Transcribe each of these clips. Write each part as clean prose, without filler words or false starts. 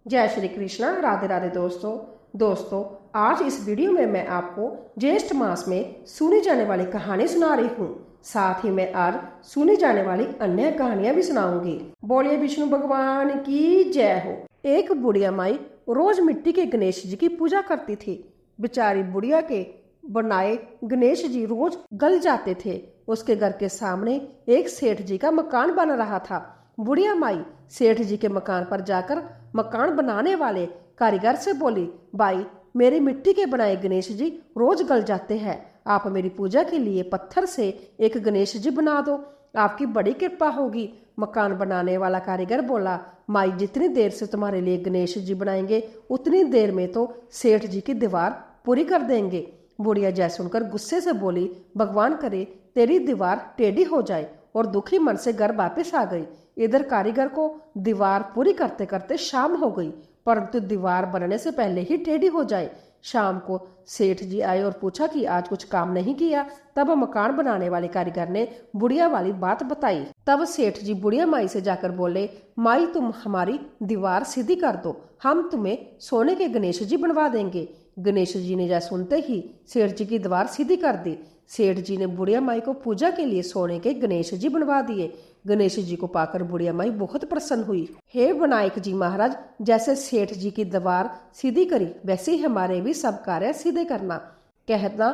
जय श्री कृष्णा। राधे राधे दोस्तों आज इस वीडियो में मैं आपको ज्येष्ठ मास में सुनी जाने वाली कहानी सुना रही हूँ। साथ ही मैं आज सुनी जाने वाली अन्य कहानियां भी सुनाऊंगी। बोलिए विष्णु भगवान की जय हो। एक बुढ़िया माई रोज मिट्टी के गणेश जी की पूजा करती थी। बेचारी बुढ़िया के बनाए गणेश जी रोज गल जाते थे। उसके घर के सामने एक सेठ जी का मकान बन रहा था। बुढ़िया माई सेठ जी के मकान पर जाकर मकान बनाने वाले कारीगर से बोली, भाई मेरे मिट्टी के बनाए गणेश जी रोज गल जाते हैं, आप मेरी पूजा के लिए पत्थर से एक गणेश जी बना दो, आपकी बड़ी कृपा होगी। मकान बनाने वाला कारीगर बोला, माई जितनी देर से तुम्हारे लिए गणेश जी बनाएंगे उतनी देर में तो सेठ जी की दीवार पूरी कर देंगे। बुढ़िया जय सुनकर गुस्से से बोली, भगवान करे तेरी दीवार टेढ़ी हो जाए, और दुखी मन से घर वापस आ गई। इधर कारीगर को दीवार पूरी करते करते शाम हो गई, परंतु दीवार बनने से पहले ही टेढ़ी हो जाए। शाम को सेठ जी आए और पूछा कि आज कुछ काम नहीं किया। तब मकान बनाने वाले कारीगर ने बुढ़िया वाली बात बताई। तब सेठ जी बुढ़िया माई से जाकर बोले, माई तुम हमारी दीवार सीधी कर दो, हम तुम्हें सोने के गणेश जी बनवा देंगे। गणेश जी ने जैसे सुनते ही सेठ जी की दीवार सीधी कर दी। सेठ जी ने बुढ़िया माई को पूजा के लिए सोने के गणेश जी बनवा दिए। गणेश जी को पाकर बुढ़िया माई बहुत प्रसन्न हुई। हे विनायक जी महाराज, जैसे सेठ जी की दीवार सीधी करी वैसे ही हमारे भी सब कार्य सीधे करना। कहता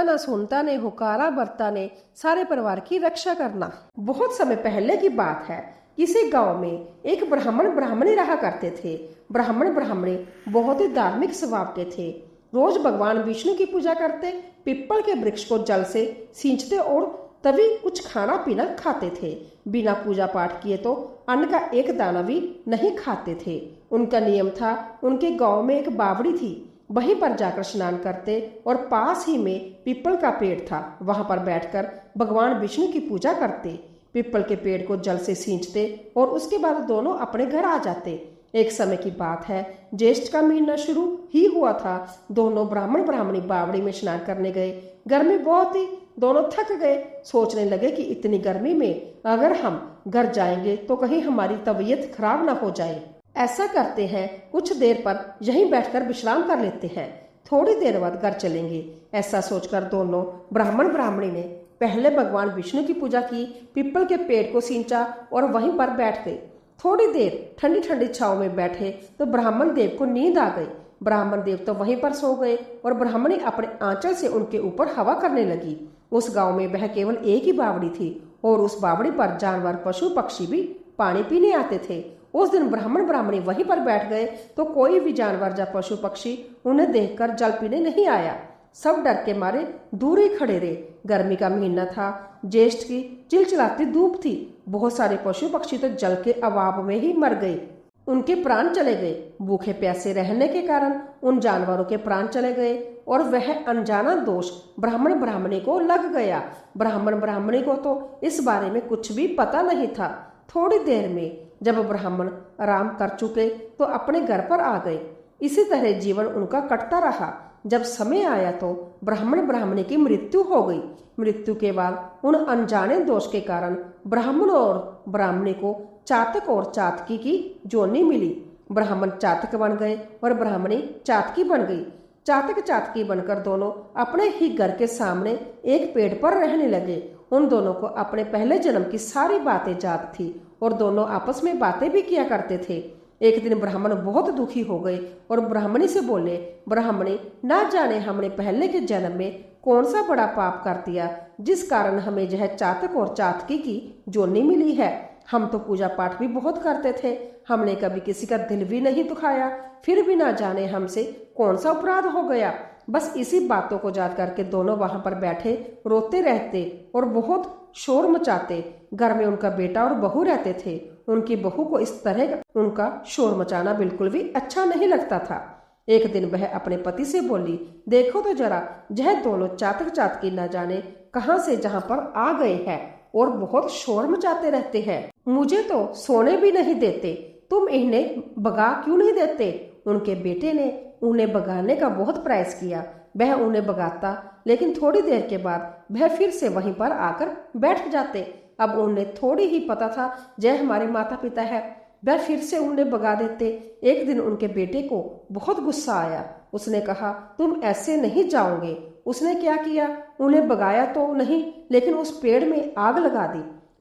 ना सुनता ने, हुकारा बरता ने, सारे परिवार की रक्षा करना। बहुत समय पहले की बात है। किसी गांव में एक ब्राह्मण ब्राह्मणी रहा करते थे। ब्राह्मण ब्राह्मणी बहुत ही धार्मिक स्वभाव के थे। रोज भगवान विष्णु की पूजा करते, पीपल के वृक्ष को जल से सींचते और तभी कुछ खाना पीना खाते थे। बिना पूजा पाठ किए तो अन्न का एक दाना भी नहीं खाते थे। उनका नियम था, उनके गांव में एक बावड़ी थी, वहीं पर जाकर स्नान करते और पास ही में पीपल का पेड़ था, वहां पर बैठकर भगवान विष्णु की पूजा करते। पीपल के पेड़ को जल से सींचते और उसके बाद दोनों अपने घर आ जाते। एक समय की बात है, ज्येष्ठ का महीना शुरू ही हुआ था। दोनों ब्राह्मण ब्राह्मणी बावड़ी में स्नान करने गए। गर्मी बहुत थी, दोनों थक गए। सोचने लगे कि इतनी गर्मी में अगर हम घर जाएंगे तो कहीं हमारी तबीयत खराब ना हो जाए। ऐसा करते हैं, कुछ देर पर यहीं बैठकर विश्राम कर लेते हैं, थोड़ी देर बाद घर चलेंगे। ऐसा सोचकर दोनों ब्राह्मण ब्राह्मणी ने पहले भगवान विष्णु की पूजा की, पीपल के पेड़ को सींचा और वहीं पर बैठ गए। थोड़ी देर ठंडी ठंडी छांव में बैठे तो ब्राह्मण देव को नींद आ गई। ब्राह्मण देव तो वहीं पर सो गए और ब्राह्मणी अपने आंचल से उनके ऊपर हवा करने लगी। उस गांव में वह केवल एक ही बावड़ी थी और उस बावड़ी पर जानवर पशु पक्षी भी पानी पीने आते थे। उस दिन ब्राह्मण ब्राह्मणी वहीं पर बैठ गए तो कोई भी जानवर या पशु पक्षी उन्हें देखकर जल पीने नहीं आया। सब डर के मारे दूर ही खड़े रहे। गर्मी का महीना था, ज्येष्ठ की चिलचिलाती धूप थी। बहुत सारे पशु पक्षी तो जल के अभाव में ही मर गए, उनके प्राण चले गए। भूखे प्यासे रहने के कारण उन जानवरों के प्राण चले गए और वह अनजाना दोष ब्राह्मण ब्राह्मणी को लग गया। ब्राह्मण ब्राह्मणी को तो इस बारे में कुछ भी पता नहीं था। थोड़ी देर में जब ब्राह्मण आराम कर चुके तो अपने घर पर आ गए। इसी तरह जीवन उनका कटता रहा। जब समय आया तो ब्राह्मण ब्राह्मणी की मृत्यु हो गई। मृत्यु के बाद उन अनजाने दोष के कारण ब्राह्मण और ब्राह्मणी को चातक और चातकी की जोनी मिली। ब्राह्मण चातक बन गए और ब्राह्मणी चातकी बन गई। चातक चातकी बनकर दोनों अपने ही घर के सामने एक पेड़ पर रहने लगे। उन दोनों को अपने पहले जन्म की सारी बातें याद थी और दोनों आपस में बातें भी किया करते थे। एक दिन ब्राह्मण बहुत दुखी हो गए और ब्राह्मणी से बोले, ब्राह्मणी ना जाने हमने पहले के जन्म में कौन सा बड़ा पाप कर दिया जिस कारण हमें यह चातक और चातकी की जोनी मिली है। हम तो पूजा पाठ भी बहुत करते थे, हमने कभी किसी का दिल भी नहीं दुखाया, फिर भी ना जाने हमसे कौन सा अपराध हो गया। बस इसी बातों को याद करके दोनों वहां पर बैठे रोते रहते और बहुत शोर मचाते। घर में उनका बेटा और बहू रहते थे। उनकी बहू को इस तरह उनका शोर मचाना बिल्कुल भी अच्छा नहीं लगता था। एक दिन वह अपने पति से बोली, देखो तो जरा, यह दोनों चातक चातकी न जाने कहां से जहां पर आ गए हैं और बहुत शोर मचाते रहते हैं। मुझे तो सोने भी नहीं देते, तुम इन्हें भगा क्यों नहीं देते। उनके बेटे ने उन्हें भगाने का बहुत प्रयास किया। वह उन्हें भगाता, लेकिन थोड़ी देर के बाद वह फिर से वहीं पर आकर बैठ जाते। अब उन्हें थोड़ी ही पता था यह हमारे माता पिता है। वह फिर से उन्हें भगा देते। एक दिन उनके बेटे को बहुत गुस्सा आया। उसने कहा, तुम ऐसे नहीं जाओगे। उसने क्या किया, उन्हें भगाया तो नहीं, लेकिन उस पेड़ में आग लगा दी।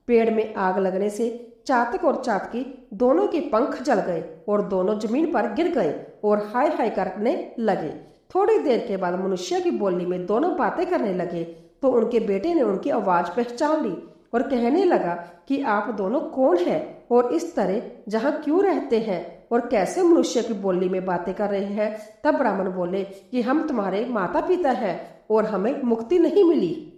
पेड़ में आग लगने से चातक और चातकी दोनों के पंख जल गए और दोनों जमीन पर गिर गए और हाय हाय करने लगे। थोड़ी देर के बाद मनुष्य की बोली में दोनों बातें करने लगे तो उनके बेटे ने उनकी आवाज पहचान ली और कहने लगा कि आप दोनों कौन हैं और इस तरह जहाँ क्यों रहते हैं और कैसे मनुष्य की बोली में बातें कर रहे हैं। तब ब्राह्मण बोले कि हम तुम्हारे माता पिता हैं और हमें मुक्ति नहीं मिली।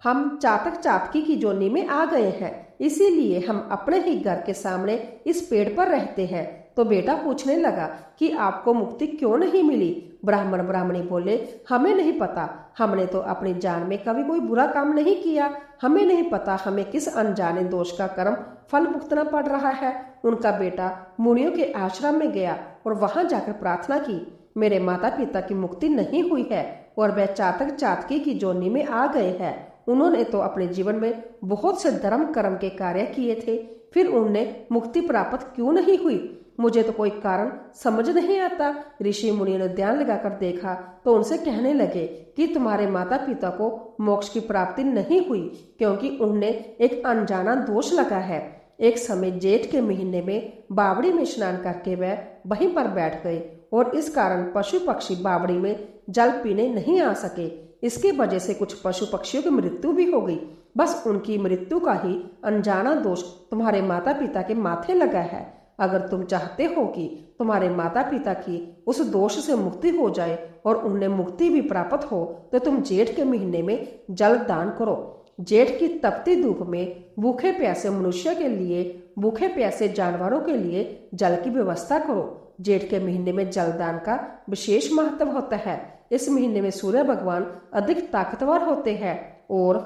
हम चातक चातकी की जोनी में आ गए हैं, इसीलिए हम अपने ही घर के सामने इस पेड़ पर रहते हैं। तो बेटा पूछने लगा कि आपको मुक्ति क्यों नहीं मिली। ब्राह्मण ब्राह्मणी बोले, हमें नहीं पता, हमने तो अपनी जान में कभी कोई बुरा काम नहीं किया। हमें नहीं पता हमें किस अनजाने दोष का कर्म फल भुगतना पड़ रहा है। उनका बेटा मुनियों के आश्रम में गया और वहां जाकर प्रार्थना की, मेरे माता पिता की मुक्ति नहीं हुई है और वह चातक चातकी की जोनी में आ गए हैं। उन्होंने तो अपने जीवन में बहुत से धर्म कर्म के कार्य किए थे, फिर उन्हें मुक्ति प्राप्त क्यों नहीं हुई। मुझे तो कोई कारण समझ नहीं आता। ऋषि मुनियों ने ध्यान लगाकर देखा तो उनसे कहने लगे कि तुम्हारे माता पिता को मोक्ष की प्राप्ति नहीं हुई क्योंकि उन्हें एक अनजाना दोष लगा है। एक समय जेठ के महीने में बावड़ी में स्नान करके वह वहीं पर बैठ गए और इस कारण पशु पक्षी बावड़ी में जल पीने नहीं आ सके। इसकी वजह से कुछ पशु पक्षियों की मृत्यु भी हो गई। बस उनकी मृत्यु का ही अनजाना दोष तुम्हारे माता पिता के माथे लगा है। अगर तुम चाहते हो कि तुम्हारे माता पिता की उस दोष से मुक्ति हो जाए और उन्हें मुक्ति भी प्राप्त हो तो तुम जेठ के महीने में जल दान करो। जेठ की तपती धूप में भूखे प्यासे मनुष्य के लिए, भूखे प्यासे जानवरों के लिए जल की व्यवस्था करो। जेठ के महीने में जलदान का विशेष महत्व होता है। इस महीने में सूर्य भगवान अधिक ताकतवर होते हैं और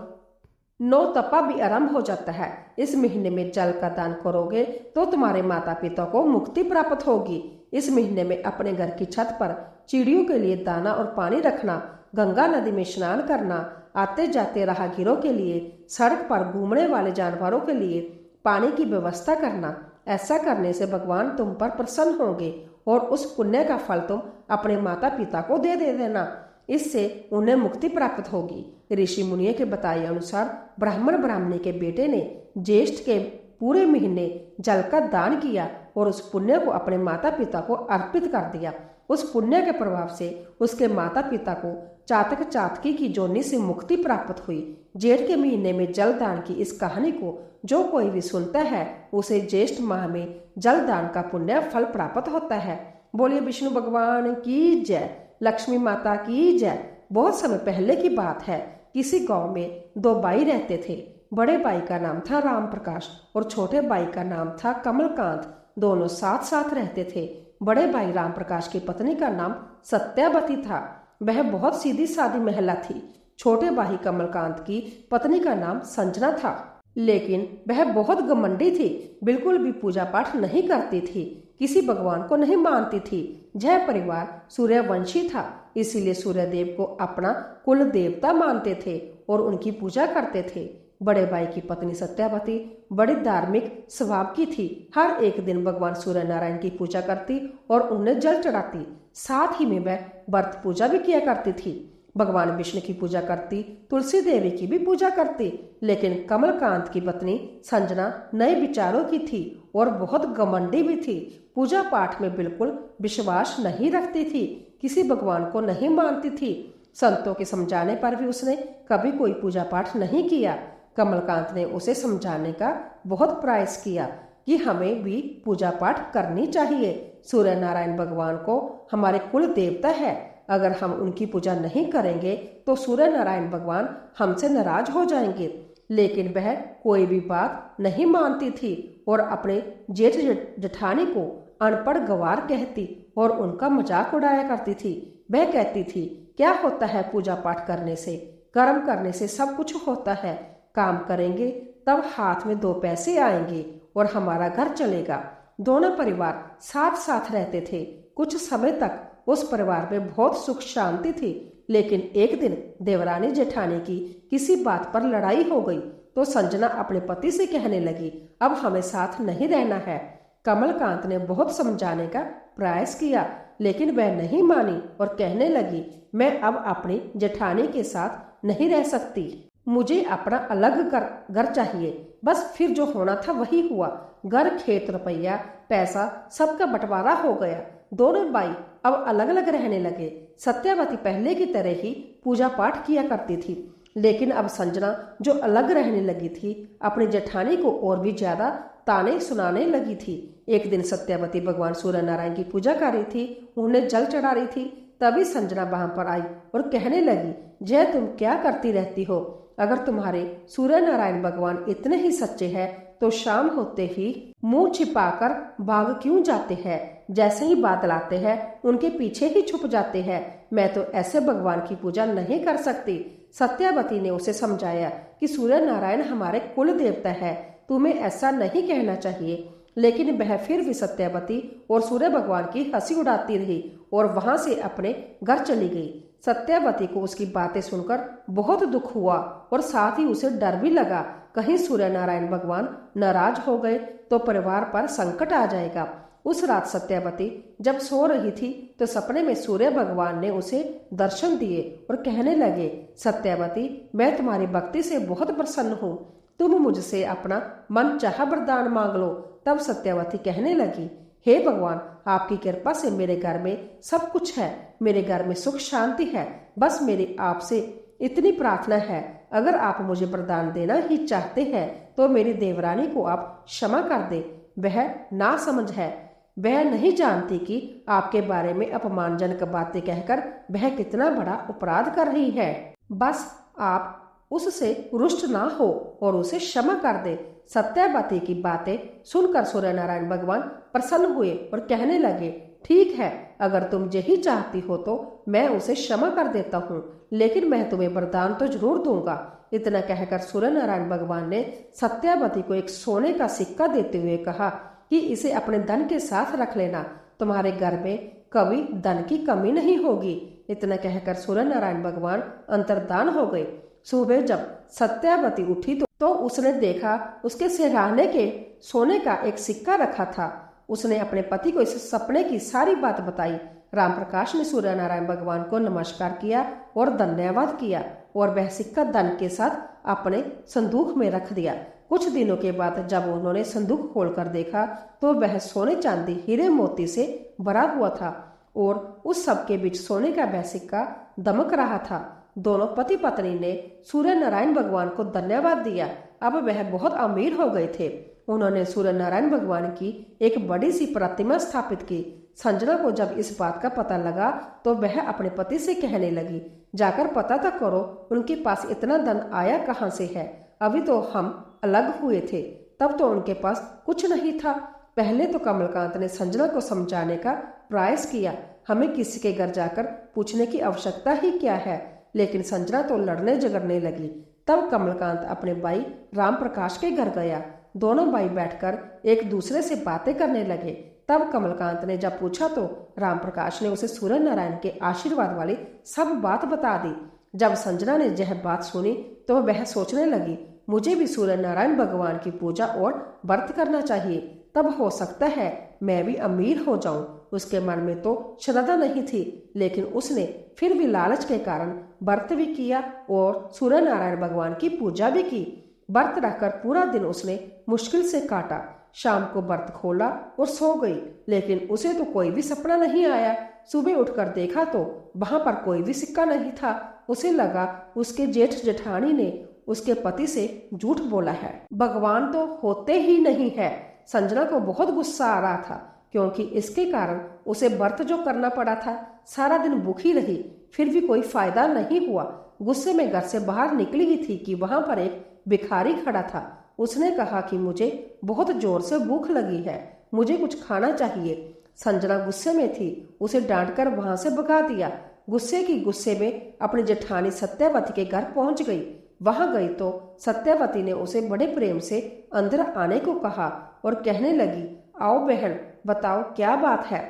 नौ तपा भी आरंभ हो जाता है। इस महीने में जल का दान करोगे तो तुम्हारे माता पिता को मुक्ति प्राप्त होगी। इस महीने में अपने घर की छत पर चिड़ियों के लिए दाना और पानी रखना, गंगा नदी में स्नान करना, आते जाते राहगीरों के लिए, सड़क पर घूमने वाले जानवरों के लिए पानी की व्यवस्था करना। ऐसा करने से भगवान तुम पर प्रसन्न होंगे और उस पुण्य का फल तुम अपने माता पिता को दे देना। इससे उन्हें मुक्ति प्राप्त होगी। ऋषि मुनियों के बताए अनुसार ब्राह्मण ब्राह्मणी के बेटे ने ज्येष्ठ के पूरे महीने जल का दान किया और उस पुण्य को अपने माता पिता को अर्पित कर दिया। उस पुण्य के प्रभाव से उसके माता पिता को चातक चातकी की जोनी से मुक्ति प्राप्त हुई। जेठ के महीने में जल दान की इस कहानी को जो कोई भी सुनता है उसे ज्येष्ठ माह में जल दान का पुण्य फल प्राप्त होता है। बोलिए विष्णु भगवान की जय, लक्ष्मी माता की जय। बहुत समय पहले की बात है। किसी गांव में दो भाई रहते थे। बड़े भाई का नाम था राम प्रकाश और छोटे भाई का नाम था कमलकांत। दोनों साथ साथ रहते थे। बड़े भाई राम प्रकाश की पत्नी का नाम सत्यावती था। वह बहुत सीधी सादी महिला थी। छोटे भाई कमलकांत की पत्नी का नाम संजना था, लेकिन वह बहुत घमंडी थी। बिल्कुल भी पूजा पाठ नहीं करती थी, किसी भगवान को नहीं मानती थी। यह परिवार सूर्यवंशी था, इसीलिए सूर्यदेव को अपना कुल देवता मानते थे और उनकी पूजा करते थे। बड़े भाई की पत्नी सत्यावती बड़ी धार्मिक स्वभाव की थी। हर एक दिन भगवान सूर्य नारायण की पूजा करती और उन्हें जल चढ़ाती। साथ ही में वह व्रत पूजा भी किया करती थी। भगवान विष्णु की पूजा करती, तुलसी देवी की भी पूजा करती। लेकिन कमलकांत की पत्नी संजना नए विचारों की थी और बहुत घमंडी भी थी। पूजा पाठ में बिल्कुल विश्वास नहीं रखती थी, किसी भगवान को नहीं मानती थी। संतों के समझाने पर भी उसने कभी कोई पूजा पाठ नहीं किया। कमलकांत ने उसे समझाने का बहुत प्रयास किया कि हमें भी पूजा पाठ करनी चाहिए। सूर्य नारायण भगवान को हमारे कुल देवता है, अगर हम उनकी पूजा नहीं करेंगे तो सूर्य नारायण भगवान हमसे नाराज हो जाएंगे। लेकिन वह कोई भी बात नहीं मानती थी और अपने जेठ जेठानी को अनपढ़ गवार कहती और उनका मजाक उड़ाया करती थी। वह कहती थी, क्या होता है पूजा पाठ करने से, कर्म करने से सब कुछ होता है। काम करेंगे तब हाथ में दो पैसे आएंगे और हमारा घर चलेगा। दोनों परिवार साथ साथ रहते थे। कुछ समय तक उस परिवार में बहुत सुख शांति थी। लेकिन एक दिन देवरानी जेठानी की किसी बात पर लड़ाई हो गई तो संजना अपने पति से कहने लगी, अब हमें साथ नहीं रहना है। कमलकांत ने बहुत समझाने का प्रयास किया, लेकिन वह नहीं मानी और कहने लगी, मैं अब अपनी जेठानी के साथ नहीं रह सकती। मुझे अपना अलग घर चाहिए। बस फिर जो होना था वही हुआ। घर, खेत, रुपया, पैसा सबका बंटवारा हो गया। दोनों भाई अब अलग अलग रहने लगे। सत्यावती पहले की तरह ही पूजा पाठ किया करती थी, लेकिन अब संजना जो अलग रहने लगी थी, अपनी जेठानी को और भी ज्यादा ताने सुनाने लगी थी। एक दिन सत्यावती भगवान सूर्य नारायण की पूजा कर रही थी, उन्हें जल चढ़ा रही थी। तभी संजना वहां पर आई और कहने लगी, जय तुम क्या करती रहती हो? अगर तुम्हारे सूर्य नारायण भगवान इतने ही सच्चे हैं तो शाम होते ही मुंह छिपाकर भाग क्यों जाते हैं? जैसे ही बादल आते हैं उनके पीछे ही छुप जाते हैं। मैं तो ऐसे भगवान की पूजा नहीं कर सकती। सत्यावती ने उसे समझाया कि सूर्य नारायण हमारे कुल देवता है, तुम्हें ऐसा नहीं कहना चाहिए। लेकिन वह फिर भी सत्यावती और सूर्य भगवान की हंसी उड़ाती रही और वहां से अपने घर चली गई। सत्यावती को उसकी बातें सुनकर बहुत दुख हुआ और साथ ही उसे डर भी लगा, कहीं सूर्य नारायण भगवान नाराज हो गए तो परिवार पर संकट आ जाएगा। उस रात सत्यावती जब सो रही थी तो सपने में सूर्य भगवान ने उसे दर्शन दिए और कहने लगे, सत्यावती, मैं तुम्हारी भक्ति से बहुत प्रसन्न हूँ, तुम मुझसे अपना मन चाहा वरदान मांग लो। तब सत्यावती कहने लगी, हे भगवान, आपकी कृपा से मेरे घर में सब कुछ है, मेरे घर में सुख शांति है। बस मेरी आपसे इतनी प्रार्थना है, अगर आप मुझे वरदान देना ही चाहते हैं तो मेरी देवरानी को आप क्षमा कर दे। वह ना समझ है, वह नहीं जानती कि आपके बारे में अपमानजनक बातें कहकर वह कितना बड़ा अपराध कर रही है। बस आप उससे रुष्ट ना हो और उसे क्षमा कर दे। सत्यावती की बातें सुनकर सूर्य नारायण भगवान प्रसन्न हुए और कहने लगे, ठीक है, अगर तुम यही चाहती हो तो मैं उसे क्षमा कर देता हूँ, लेकिन मैं तुम्हें वरदान तो जरूर दूंगा। इतना कहकर सूर्य नारायण भगवान ने सत्यावती को एक सोने का सिक्का देते हुए कहा कि इसे अपने धन के साथ रख लेना, तुम्हारे घर में कभी धन की कमी नहीं होगी। इतना कहकर सूर्य नारायण भगवान अंतर्धान हो गए। सुबह जब सत्यावती उठी तो उसने देखा उसके सिरहाने के सोने का एक सिक्का रखा था। उसने अपने पति को इस सपने की सारी बात बताई। रामप्रकाश ने सूर्य नारायण भगवान को नमस्कार किया और धन्यवाद किया और वह सिक्का धन के साथ अपने संदूक में रख दिया। कुछ दिनों के बाद जब उन्होंने संदूक खोलकर देखा तो वह सोने, चांदी, हीरे, मोती से भरा हुआ था और उस सब के बीच सोने का वह सिक्का दमक रहा था। दोनों पति पत्नी ने सूर्य नारायण भगवान को धन्यवाद दिया। अब वह बहुत अमीर हो गए थे। उन्होंने सूर्य नारायण भगवान की एक बड़ी सी प्रतिमा स्थापित की। संजना को जब इस बात का पता लगा तो वह अपने पति से कहने लगी, जाकर पता तो करो उनके पास इतना धन आया कहाँ से है। अभी तो हम अलग हुए थे, तब तो उनके पास कुछ नहीं था। पहले तो कमलकांत ने संजना को समझाने का प्रयास किया, हमें किसी के घर जाकर पूछने की आवश्यकता ही क्या है, लेकिन संजना तो लड़ने झगड़ने लगी। तब कमलकांत अपने भाई रामप्रकाश के घर गया। दोनों भाई बैठकर एक दूसरे से बातें करने लगे। तब कमलकांत ने जब पूछा तो रामप्रकाश ने उसे सूर्य नारायण के आशीर्वाद वाली सब बात बता दी। जब संजना ने यह बात सुनी तो वह सोचने लगी, मुझे भी सूर्य नारायण भगवान की पूजा और व्रत करना चाहिए, तब हो सकता है मैं भी अमीर हो जाऊं। उसके मन में तो श्रद्धा नहीं थी, लेकिन उसने फिर भी लालच के कारण व्रत भी किया और सूर्य नारायण भगवान की पूजा भी की। व्रत रखकर पूरा दिन उसने मुश्किल से काटा। शाम को व्रत खोला और सो गई, लेकिन उसे तो कोई भी सपना नहीं आया। सुबह उठकर देखा तो वहां पर कोई भी सिक्का नहीं था। उसे लगा उसके जेठ जेठानी ने उसके पति से झूठ बोला है, भगवान तो होते ही नहीं है। संजना को बहुत गुस्सा आ रहा था, क्योंकि इसके कारण उसे व्रत जो करना पड़ा था। सारा दिन भूखी रही, फिर भी कोई फायदा नहीं हुआ। गुस्से में घर से बाहर निकली ही थी कि वहां पर एक भिखारी खड़ा था। उसने कहा कि मुझे बहुत जोर से भूख लगी है, मुझे कुछ खाना चाहिए। संजना गुस्से में थी, उसे डांटकर वहां से भगा दिया। गुस्से में अपनी जेठानी सत्यावती के घर पहुंच गई। वहां गई तो सत्यावती ने उसे बड़े प्रेम से अंदर आने को कहा और कहने लगी, आओ बहन, बताओ क्या बात है।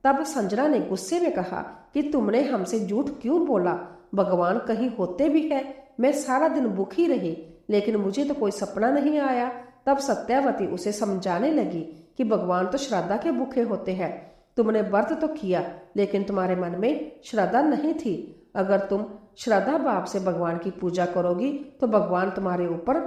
तब संजना ने गुस्से में कहा कि तुमने हमसे झूठ क्यों बोला, भगवान कहीं होते भी है। मैं सारा दिन भूखी रही, लेकिन मुझे तो कोई सपना नहीं आया। तब सत्यावती उसे समझाने लगी कि भगवान तो श्रद्धा के भूखे होते हैं। तुमने व्रत तो किया, लेकिन तुम्हारे मन में श्रद्धा नहीं थी। अगर तुम श्रद्धा भाव से भगवान की पूजा करोगी तो भगवान तुम्हारे ऊपर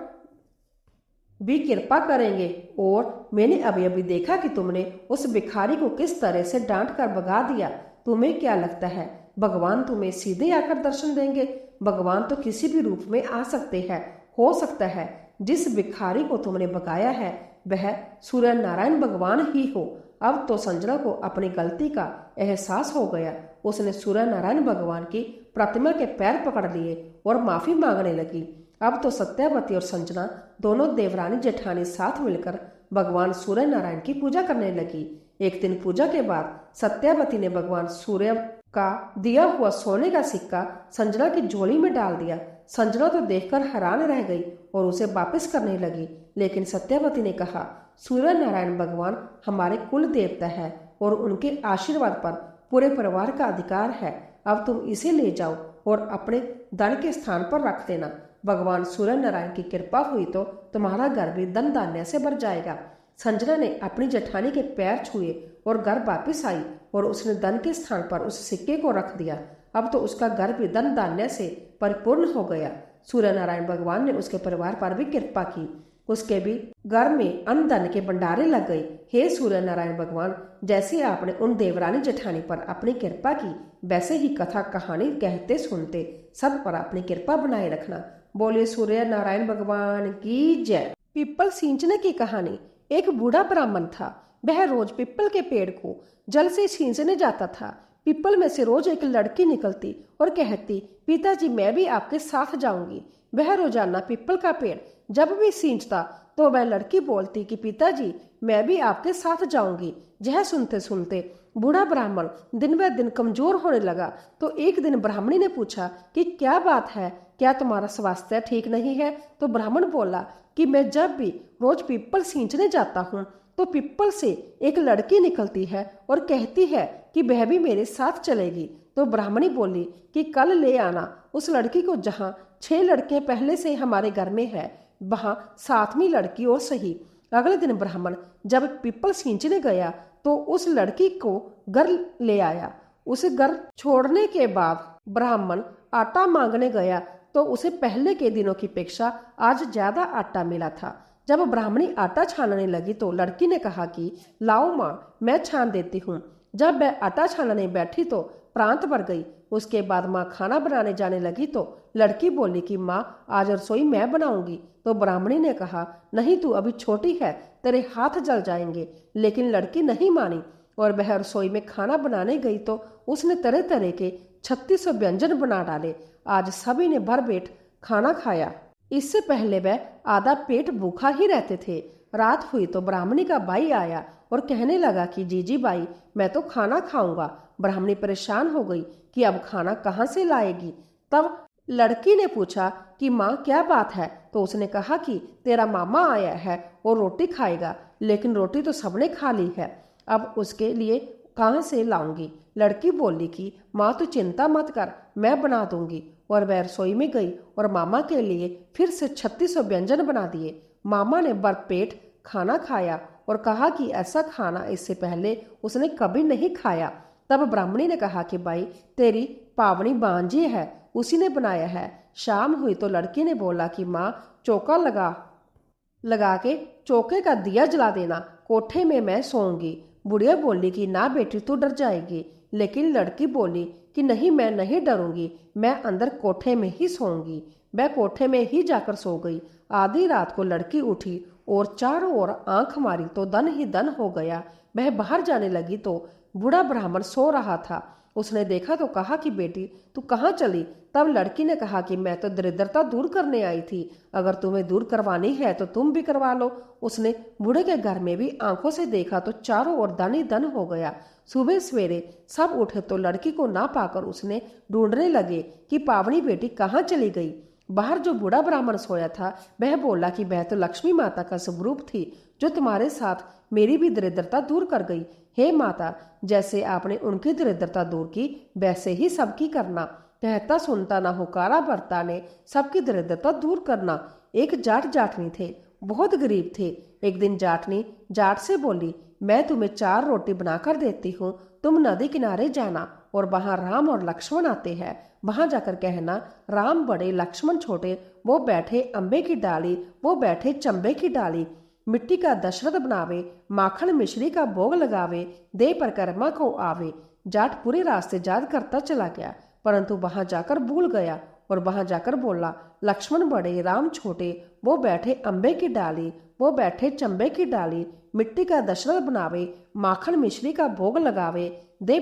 भी कृपा करेंगे। और मैंने अभी अभी देखा कि तुमने उस भिखारी को किस तरह से डांट कर भगा दिया। तुम्हें क्या लगता है भगवान तुम्हें सीधे आकर दर्शन देंगे? भगवान तो किसी भी रूप में आ सकते हैं। हो सकता है जिस भिखारी को तुमने भगाया है वह सूर्य नारायण भगवान ही हो। अब तो संजना को अपनी गलती का एहसास हो गया। उसने सूर्य नारायण भगवान की प्रतिमा के पैर पकड़ लिए और माफी मांगने लगी। अब तो सत्यावती और संजना दोनों देवरानी जेठानी साथ मिलकर भगवान सूर्य नारायण की पूजा करने लगी। एक दिन पूजा के बाद सत्यावती ने भगवान सूर्य का दिया हुआ सोने का सिक्का संजना की झोली में डाल दिया। संजना तो देखकर हैरान रह गई और उसे वापस करने लगी, लेकिन सत्यावती ने कहा, सूर्य नारायण भगवान हमारे कुल देवता है और उनके आशीर्वाद पर पूरे परिवार का अधिकार है। अब तुम इसे ले जाओ और अपने धन के स्थान पर रख देना। भगवान सूर्य नारायण की कृपा हुई तो तुम्हारा घर भी धन धान्य से भर जाएगा। संजना ने अपनी जेठानी के पैर छुए और घर वापस आई और उसने धन के स्थान पर उस सिक्के को रख दिया। अब तो उसका घर भी धन धान्य से परिपूर्ण हो गया। सूर्य नारायण भगवान ने उसके परिवार पर भी कृपा की। उसके भी घर में अन्न धन के भंडारे लग गए। हे सूर्य नारायण भगवान, जैसे आपने उन देवरानी जेठानी पर अपनी कृपा की, वैसे ही कथा कहानी कहते सुनते सब पर अपनी कृपा बनाए रखना। बोलिए सूर्य नारायण भगवान की जय। पीपल सींचने की कहानी। एक बूढ़ा ब्राह्मण था। वह रोज पीपल के पेड़ को जल से सींचने जाता था। पीपल में से रोज एक लड़की निकलती और कहती, पिताजी मैं भी आपके साथ जाऊंगी। वह रोजाना पीपल का पेड़ जब भी सींचता तो वह लड़की बोलती कि पिताजी मैं भी आपके साथ जाऊंगी। यह सुनते सुनते बूढ़ा ब्राह्मण दिन ब दिन कमजोर होने लगा। तो एक दिन ब्राह्मणी ने पूछा कि क्या बात है, क्या तुम्हारा स्वास्थ्य ठीक नहीं है? तो ब्राह्मण बोला कि मैं जब भी रोज पीपल सींचने जाता हूँ तो पीपल से एक लड़की निकलती है और कहती है कि वह भी मेरे साथ चलेगी। तो ब्राह्मणी बोली कि कल ले आना उस लड़की को। जहाँ 6 लड़कियां पहले से हमारे घर में है, वहां 7वीं लड़की और सही। अगले दिन ब्राह्मण जब पीपल सींचने गया तो उस लड़की को घर ले आया। उसे घर छोड़ने के बाद ब्राह्मण आटा मांगने गया तो उसे पहले के दिनों की अपेक्षा आज ज्यादा आटा मिला था। जब ब्राह्मणी आटा छानने लगी तो लड़की ने कहा कि लाओ माँ, मैं छान देती हूँ। जब वह आटा छानने बैठी तो प्रांत भर गई। उसके बाद माँ खाना बनाने जाने लगी तो लड़की बोली कि माँ आज रसोई मैं बनाऊंगी। तो ब्राह्मणी ने कहा, नहीं तू अभी छोटी है, तेरे हाथ जल जाएंगे। लेकिन लड़की नहीं मानी और वह रसोई में खाना बनाने गई तो उसने तरह तरह के 3600 व्यंजन बना डाले। आज सभी ने भर पेट खाना खाया। इससे पहले वह आधा पेट भूखा ही रहते थे। रात हुई तो ब्राह्मणी का भाई आया और कहने लगा कि जीजी बाई मैं तो खाना खाऊंगा। ब्राह्मणी परेशान हो गई कि अब खाना कहाँ से लाएगी। तब लड़की ने पूछा कि माँ क्या बात है? तो उसने कहा कि तेरा मामा आया है और रोटी खाएगा, लेकिन रोटी तो सबने खा ली है, अब उसके लिए कहाँ से लाऊंगी? लड़की बोली कि माँ तू चिंता मत कर, मैं बना दूंगी। और वह रसोई में गई और मामा के लिए फिर से 3600 व्यंजन बना दिए। मामा ने भरपेट खाना खाया और कहा कि ऐसा खाना इससे पहले उसने कभी नहीं खाया। तब ब्राह्मणी ने कहा कि भाई तेरी पावनी बांझी है, उसी ने बनाया है। शाम हुई तो लड़की ने बोला कि माँ चौका लगा के चौके का दिया जला देना, कोठे में मैं सोऊंगी। बुढ़िया बोली कि ना बेटी तू डर जाएगी। लेकिन लड़की बोली कि नहीं मैं नहीं डरूंगी, मैं अंदर कोठे में ही सोऊंगी। वह कोठे में ही जाकर सो गई। आधी रात को लड़की उठी और चारों ओर आंख मारी तो धन ही धन हो गया। वह बाहर जाने लगी तो बूढ़ा ब्राह्मण सो रहा था। उसने देखा तो कहा कि बेटी तू कहाँ चली? तब लड़की ने कहा कि मैं तो दरिद्रता दूर करने आई थी, अगर तुम्हें दूर करवानी है तो तुम भी करवा लो। उसने बूढ़े के घर में भी आंखों से देखा तो चारों ओर धन ही धन हो गया। सुबह सवेरे सब उठे तो लड़की को ना पाकर उसने ढूंढने लगे कि पावनी बेटी कहाँ चली गई। बाहर जो बूढ़ा ब्राह्मण सोया था वह बोला कि वह तो लक्ष्मी माता का स्वरूप थी, जो तुम्हारे साथ मेरी भी दरिद्रता दूर कर गई। हे माता, जैसे आपने उनकी दरिद्रता दूर की वैसे ही सबकी करना। कहता सुनता ना हुकारा भरता ने सबकी दरिद्रता दूर करना। एक जाट जाटनी थे, बहुत गरीब थे। एक दिन जाटनी जाट से बोली, मैं तुम्हें 4 रोटी बनाकर देती हूँ, तुम नदी किनारे जाना और वहां राम और लक्ष्मण आते हैं, वहां जाकर कहना राम बड़े लक्ष्मण छोटे, वो बैठे अंबे की डाली, वो बैठे चंबे की डाली, मिट्टी का दशरथ बनावे, माखन मिश्री का भोग लगावे, दे परिक्रमा को आवे। जाट पूरे रास्ते याद करता चला गया, परंतु वहां जाकर भूल गया और वहां जाकर बोला, लक्ष्मण बड़े राम छोटे, वो बैठे अंबे की डाली, वो बैठे चंबे की डाली, मिट्टी का दशरथ बनावे, माखन मिश्री का भोग लगावे, दे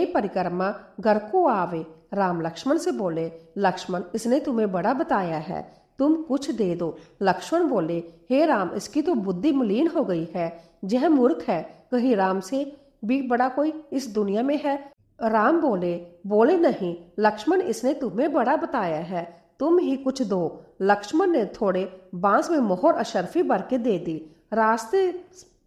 परिक्रमा घर को आवे। राम लक्ष्मण से बोले, लक्ष्मण इसने तुम्हें बड़ा बताया है, तुम कुछ दे दो। लक्ष्मण बोले, हे राम इसकी तो बुद्धि मलिन हो गई है, यह मूर्ख है, कहीं राम से भी बड़ा कोई इस दुनिया में है। राम बोले नहीं लक्ष्मण इसने तुम्हें बड़ा बताया है, तुम ही कुछ दो। लक्ष्मण ने थोड़े बांस में मोहर अशरफी भर के दे दी। रास्ते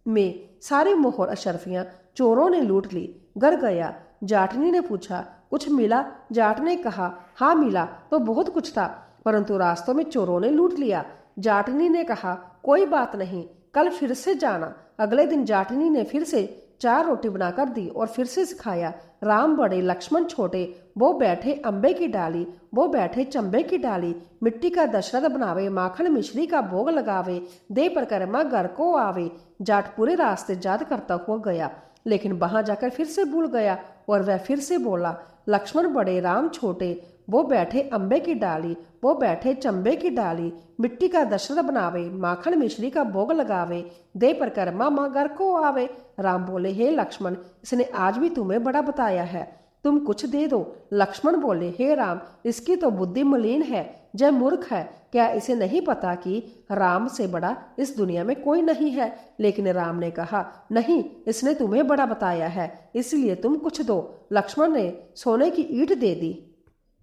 में सारी मोहर अशरफियां चोरों ने लूट ली। घर गया, जाटनी ने पूछा, कुछ मिला? जाट ने कहा, हाँ मिला तो बहुत कुछ था, परंतु रास्तों में चोरों ने लूट लिया। जाटनी ने कहा, कोई बात नहीं, कल फिर से जाना। अगले दिन जाटनी ने फिर से 4 रोटी बनाकर दी और फिर से सिखाया, राम बड़े लक्ष्मण छोटे, वो बैठे अंबे की डाली, वो बैठे चंबे की डाली, मिट्टी का दशरथ बनावे, माखन मिश्री का भोग लगावे, दे परिक्रमा घर को आवे। जाट पूरे रास्ते याद करता हुआ गया, लेकिन वहां जाकर फिर से भूल गया और वह फिर से बोला, लक्ष्मण बड़े राम छोटे, वो बैठे अंबे की डाली, वो बैठे चंबे की डाली, मिट्टी का दशरथ बनावे, माखन मिश्री का भोग लगावे, दे परिक्रमा माँ घर को आवे। राम बोले, हे लक्ष्मण इसने आज भी तुम्हें बड़ा बताया है, तुम कुछ दे दो। लक्ष्मण बोले, हे राम इसकी तो बुद्धि मलिन है, यह मूर्ख है, क्या इसे नहीं पता कि राम से बड़ा इस दुनिया में कोई नहीं है। लेकिन राम ने कहा, नहीं इसने तुम्हें बड़ा बताया है, इसलिए तुम कुछ दो। लक्ष्मण ने सोने की ईंट दे दी।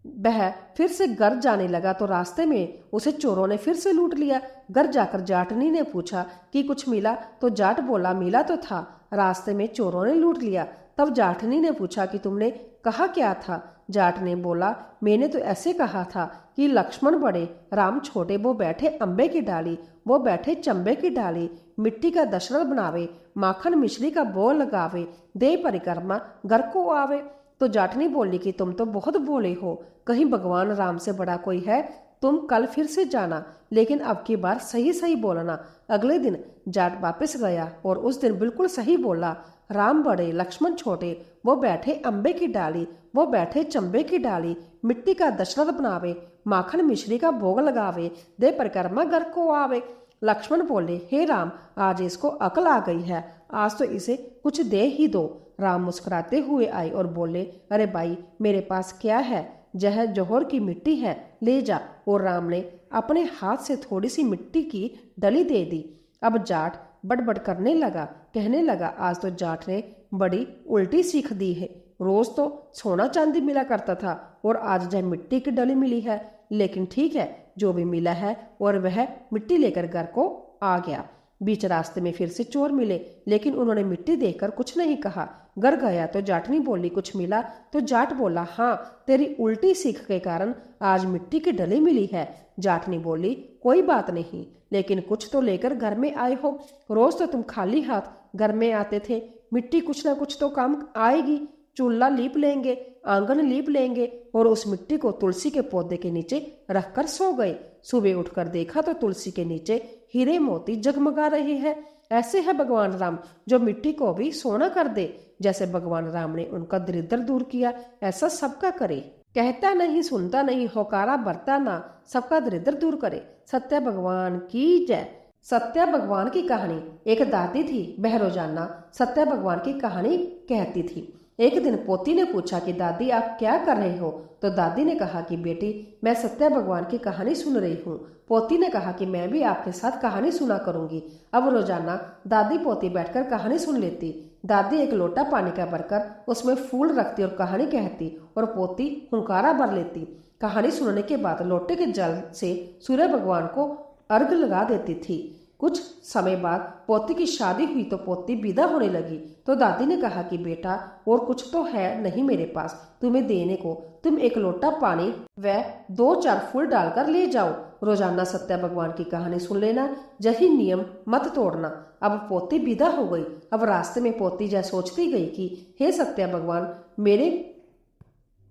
वह फिर से घर जाने लगा तो रास्ते में उसे चोरों ने फिर से लूट लिया। घर जाकर जाटनी ने पूछा कि कुछ मिला? तो जाट बोला, मिला तो था, रास्ते में चोरों ने लूट लिया। तब जाटनी ने पूछा कि तुमने कहा क्या था? जाट ने बोला, मैंने तो ऐसे कहा था कि लक्ष्मण बड़े राम छोटे, वो बैठे अंबे की डाली, वो बैठे चंबे की डाली, मिट्टी का दशरथ बनावे, माखन मिश्री का भोग लगावे, दे परिक्रमा घर को आवे। तो जाटनी बोली कि तुम तो बहुत बोले हो, कहीं भगवान राम से बड़ा कोई है? तुम कल फिर से जाना, लेकिन अब की बार सही सही बोलना। अगले दिन जाट वापस गया और उस दिन बिल्कुल सही बोला, राम बड़े लक्ष्मण छोटे, वो बैठे अंबे की डाली, वो बैठे चंबे की डाली, मिट्टी का दशरथ बनावे, माखन मिश्री का भोग लगावे, दे परिक्रमा घर को आवे। लक्ष्मण बोले, हे राम आज इसको अकल आ गई है, आज तो इसे कुछ दे ही दो। राम मुस्कुराते हुए आए और बोले, अरे भाई मेरे पास क्या है, यह जौहर की मिट्टी है, ले जा। और राम ने अपने हाथ से थोड़ी सी मिट्टी की डली दे दी। अब जाट बड़बड़ करने लगा, कहने लगा, आज तो जाट ने बड़ी उल्टी सीख दी है, रोज तो सोना चांदी मिला करता था और आज यह मिट्टी की डली मिली है। लेकिन ठीक है, जो भी मिला है, और वह मिट्टी लेकर घर को आ गया। बीच रास्ते में फिर से चोर मिले, लेकिन उन्होंने मिट्टी देखकर कुछ नहीं कहा। घर गया तो जाटनी बोली, कुछ मिला? तो जाट बोला, हाँ तेरी उल्टी सीख के कारण आज मिट्टी की डली मिली है। जाटनी बोली, कोई बात नहीं, लेकिन कुछ तो लेकर घर में आए हो, रोज तो तुम खाली हाथ घर में आते थे, मिट्टी कुछ ना कुछ तो काम आएगी। चूल्हा लीप लेंगे, आंगन लीप लेंगे, और उस मिट्टी को तुलसी के पौधे के नीचे रखकर सो गए। सुबह उठकर देखा तो तुलसी के नीचे हीरे मोती जगमगा रहे हैं। ऐसे है भगवान राम, जो मिट्टी को भी सोना कर दे। जैसे भगवान राम ने उनका दरिद्र दूर किया, ऐसा सबका करे। कहता नहीं सुनता नहीं, होकारा बरता ना, सबका दरिद्र दूर करे। सत्य भगवान की जय। सत्या भगवान की कहानी। एक दादी थी, वह रोजाना सत्या भगवान की कहानी कहती थी। एक दिन पोती ने पूछा कि दादी आप क्या कर रहे हो? तो दादी ने कहा कि बेटी मैं सत्या भगवान की कहानी सुन रही हूँ। पोती ने कहा कि मैं भी आपके साथ कहानी सुना करूंगी। अब रोजाना दादी पोती बैठकर कहानी सुन लेती। दादी एक लोटा पानी का भरकर उसमें फूल रखती और कहानी कहती, और पोती हुंकारा भर लेती। कहानी सुनने के बाद लोटे के जल से सूर्य भगवान को अर्घ लगा देती थी। कुछ समय बाद पोती की शादी हुई तो पोती विदा होने लगी तो दादी ने कहा कि बेटा और कुछ तो है नहीं मेरे पास तुम्हें देने को, तुम एक लोटा पानी व 2-4 फूल डालकर ले जाओ। रोजाना सत्या भगवान की कहानी सुन लेना, यही नियम मत तोड़ना। अब पोती विदा हो गई। अब रास्ते में पोती जय सोचती गई कि हे सत्या भगवान, मेरे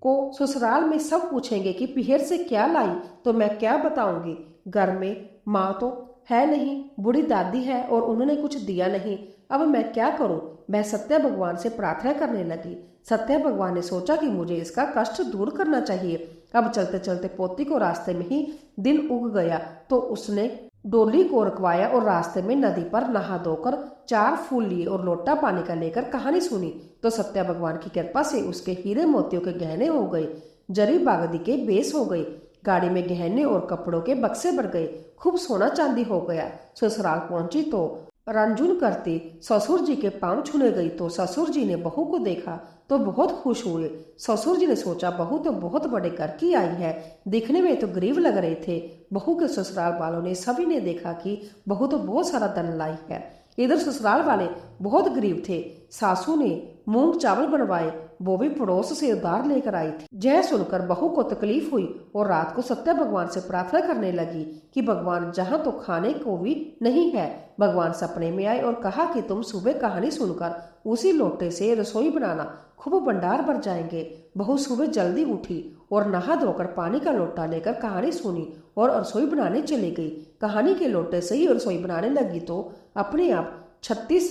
को ससुराल में सब पूछेंगे कि पिहर से क्या लाई तो मैं क्या बताऊंगी। घर में माँ तो है नहीं, बूढ़ी दादी है और उन्होंने कुछ दिया नहीं। अब मैं क्या करूं? मैं सत्या भगवान से प्रार्थना करने लगी। सत्या भगवान ने सोचा कि मुझे इसका कष्ट दूर करना चाहिए। अब चलते चलते पोती को रास्ते में ही दिन उग गया तो उसने डोली को रुकवाया और रास्ते में नदी पर नहा धोकर 4 फूल लिए और लोटा पानी का लेकर कहानी सुनी तो सत्या भगवान की कृपा से उसके हीरे मोतियों के गहने हो गए, जरी बागदी के बेस हो गए, गाड़ी में गहने और कपड़ों के बक्से भर गए, खूब सोना चांदी हो गया। ससुराल पहुंची तो रंजून करती ससुर जी के पांव छूने गई तो ससुर जी ने बहू को देखा तो बहुत खुश हुए। ससुर जी ने सोचा बहू तो बहुत बड़े घर की आई है, दिखने में तो गरीब लग रहे थे। बहू के ससुराल वालों ने सभी ने देखा कि बहू तो बहुत सारा धन लाई है। इधर ससुराल वाले बहुत गरीब थे। सासू ने मूंग चावल बनवाए, वो भी पड़ोस से उधार लेकर आई थी। यह सुनकर बहू को तकलीफ हुई और रात को सत्या भगवान से प्रार्थना करने लगी कि भगवान जहाँ तो खाने को भी नहीं है। भगवान सपने में आए और कहा कि तुम सुबह कहानी सुनकर उसी लोटे से रसोई बनाना, खूब भंडार भर जाएंगे। बहू सुबह जल्दी उठी और नहा धोकर पानी का लोटा लेकर कहानी सुनी और रसोई बनाने चली गई। कहानी के लोटे से ही रसोई बनाने लगी तो अपने आप 36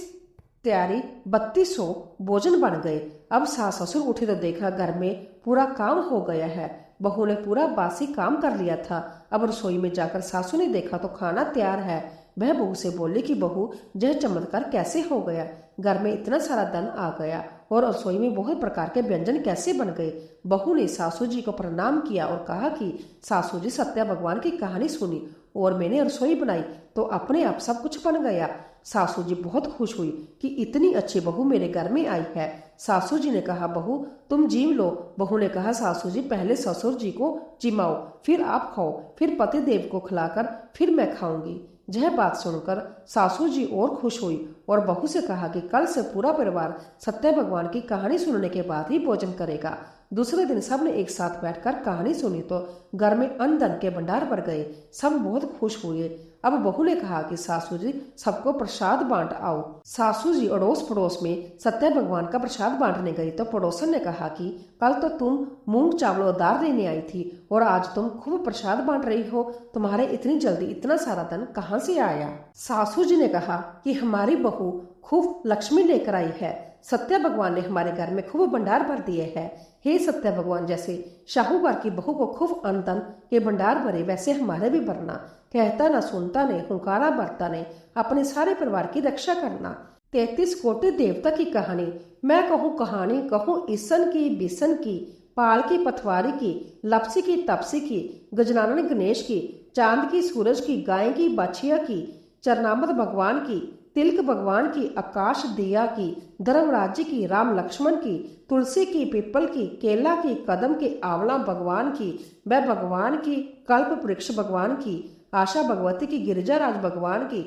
तैयारी 3200 भोजन बन गए। अब सास ससुर उठे तो देखा घर में पूरा काम हो गया है। बहू ने पूरा बासी काम कर लिया था। अब रसोई में जाकर सासू ने देखा तो खाना तैयार है। वह बहू से बोली कि बहू यह चमत्कार कैसे हो गया, घर में इतना सारा धन आ गया और रसोई में बहुत प्रकार के व्यंजन कैसे बन गए। बहू ने सासू जी को प्रणाम किया और कहा कि सासू जी सत्या भगवान की कहानी सुनी और मैंने रसोई बनाई तो अपने आप सब कुछ बन गया। सासू जी बहुत खुश हुई कि इतनी अच्छी बहू मेरे घर में आई है। सासू जी ने कहा बहू तुम जीव लो। बहू ने कहा सासू जी पहले ससुर जी को जिमाओ, फिर आप खाओ, फिर पति देव को खिलाकर फिर मैं खाऊंगी। यह बात सुनकर सासू जी और खुश हुई और बहू से कहा कि कल से पूरा परिवार सत्या भगवान की कहानी सुनने के बाद ही भोजन करेगा। दूसरे दिन सब ने एक साथ बैठकर कहानी सुनी तो घर में अन्न धन के भंडार भर गए। सब बहुत खुश हुए। अब बहू ने कहा कि सासू जी सबको प्रसाद बांट आओ। सासू जी अड़ोस पड़ोस में सत्या भगवान का प्रसाद बांटने गई तो पड़ोसन ने कहा कि कल तो तुम मूंग चावल उधार लेने आई थी और आज तुम खूब प्रसाद बांट रही हो, तुम्हारे इतनी जल्दी इतना सारा धन कहाँ से आया। सासू जी ने कहा कि हमारी बहू खूब लक्ष्मी लेकर आई है, सत्या भगवान ने हमारे घर में खूब भंडार भर दिए हैं। हे सत्या भगवान, जैसे शाहूकार की बहू को खूब अन्न धन के भंडार भरे वैसे हमारे भी भरना। कहता न सुनता ने, हुंकारा भरता ने, अपने सारे परिवार की रक्षा करना। 33 कोटि देवता की कहानी, मैं कहूँ कहानी, कहूँ ईसन की बिसन की, पाल की पथवारी की, लपसी की तपसी की, गजनानन गणेश की, चांद की सूरज की, गाय की बछिया की, चरनामत भगवान की, तिलक भगवान की, आकाश दिया की, धर्मराज्य की, राम लक्ष्मण की, तुलसी की, पीपल की, केला की, कदम के, आंवला भगवान की, वह भगवान की, कल्प वृक्ष भगवान की, आशा भगवती की, गिरिजाराज भगवान की,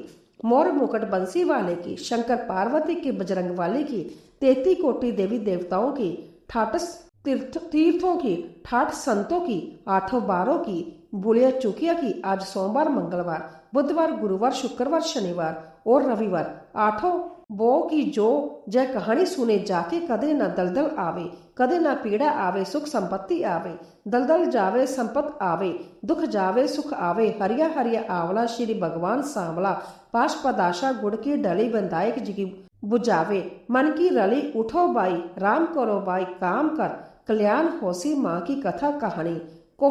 मोर मुकुट बंसी वाले की, शंकर पार्वती की, बजरंग वाले की, 33 कोटि देवी देवताओं की, 68 तीर्थों की, 68 संतों की, 8 बारों की, बुलिया चुकिया की। आज सोमवार, मंगलवार, बुधवार, गुरुवार, शुक्रवार, शनिवार और रविवार 8 बो की जो जय कहानी सुने जाके कदे ना दलदल आवे, कदे ना पीड़ा आवे, सुख संपत्ति आवे, दलदल जावे संपत आवे, दुख जावे सुख आवे, हरिया हरिया आंवला श्री भगवान सांवला, पाश पदाशा गुड़ की डली बंदायक जी की बुझावे, मन की रली उठो बाई, राम करो बाई काम कर, कल्याण होसी माँ की कथा कहानी को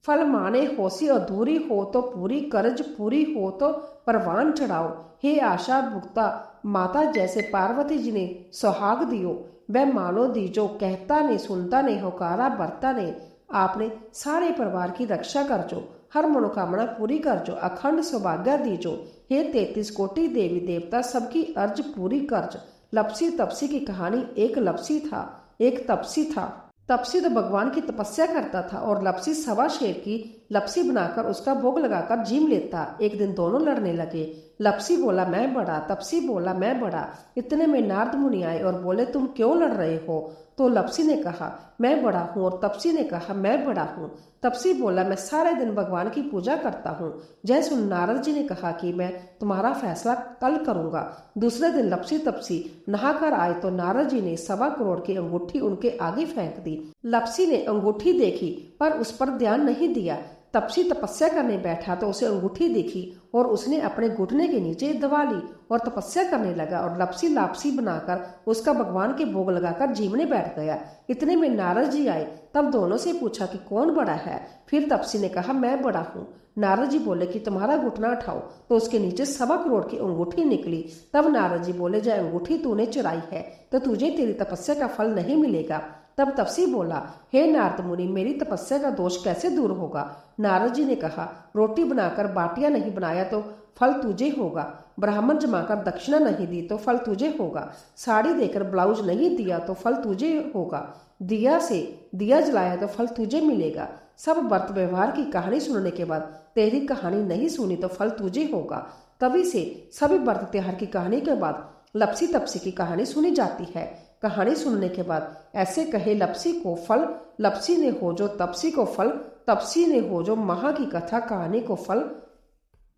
फल माने होसी, अधूरी हो तो पूरी, कर्ज पूरी हो तो परवान चढ़ाओ। हे आशा भुक्ता माता, जैसे पार्वती जी ने सुहाग दियो वह मानो दीजो, कहता ने सुनता ने, होकारा बरता ने, आपने सारे परिवार की रक्षा कर जो, हर मनोकामना पूरी कर जो, अखंड सौभाग्य दीजो। हे 33 कोटि देवी देवता, सबकी अर्ज पूरी कर्ज। लपसी तपसी की कहानी, एक लपसी था, एक तपसी था। तपसी तो भगवान की तपस्या करता था और लपसी 1.25 शेर की लपसी बनाकर उसका भोग लगाकर जीम लेता। एक दिन दोनों लड़ने लगे। लपसी बोला मैं बड़ा, तपसी बोला मैं बड़ा। इतने में नारद मुनि आए और बोले तुम क्यों लड़ रहे हो? तो लपसी ने कहा मैं बड़ा हूँ, और तपसी ने कहा मैं बड़ा हूँ। तपसी बोला मैं सारे दिन भगवान की पूजा करता हूँ। जय सुन नारद जी ने कहा कि मैं तुम्हारा फैसला कल करूंगा। दूसरे दिन लपसी तपसी नहाकर आए तो नारद जी ने 1.25 करोड़ की अंगूठी उनके आगे फेंक दी। लपसी ने अंगूठी देखी पर उस पर ध्यान नहीं दिया। तपसी तपस्या करने बैठा तो उसे अंगूठी दिखी और उसने अपने घुटने के नीचे दबा ली और तपस्या करने लगा, और लपसी लापसी बनाकर उसका भगवान के भोग लगाकर जीवने बैठ गया। इतने में नारद जी आए, तब दोनों से पूछा कि कौन बड़ा है। फिर तपसी ने कहा मैं बड़ा हूँ। नारद जी बोले कि तुम्हारा घुटना उठाओ, तो उसके नीचे 1.25 करोड़ की अंगूठी निकली। तब नारद जी बोले जय अंगूठी तूने चुराई है तो तुझे तेरी तपस्या का फल नहीं मिलेगा। तब तपसी बोला हे नारद मुनि, मेरी तपस्या का दोष कैसे दूर होगा? नारद जी ने कहा रोटी बनाकर बाटियां नहीं बनाया तो फल तुझे होगा, ब्राह्मण जमाकर दक्षिणा नहीं दी तो फल तुझे होगा, साड़ी देकर ब्लाउज नहीं दिया तो फल तुझे होगा, दिया से दिया जलाया तो फल तुझे मिलेगा। सब व्रत व्यवहार की कहानी सुनने के बाद तेरी कहानी नहीं सुनी तो फल तुझे होगा। तभी से सभी व्रत त्योहार की कहानी के बाद लपसी तपसी की कहानी सुनी जाती है। कहानी सुनने के बाद ऐसे कहे लपसी को फल, लपसी ने हो जो तपसी को फल, तपसी ने हो जो महा की कथा कहानी को फल,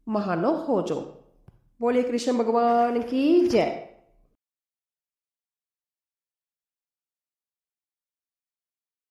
महानो हो जो। बोले कृष्ण भगवान की जय।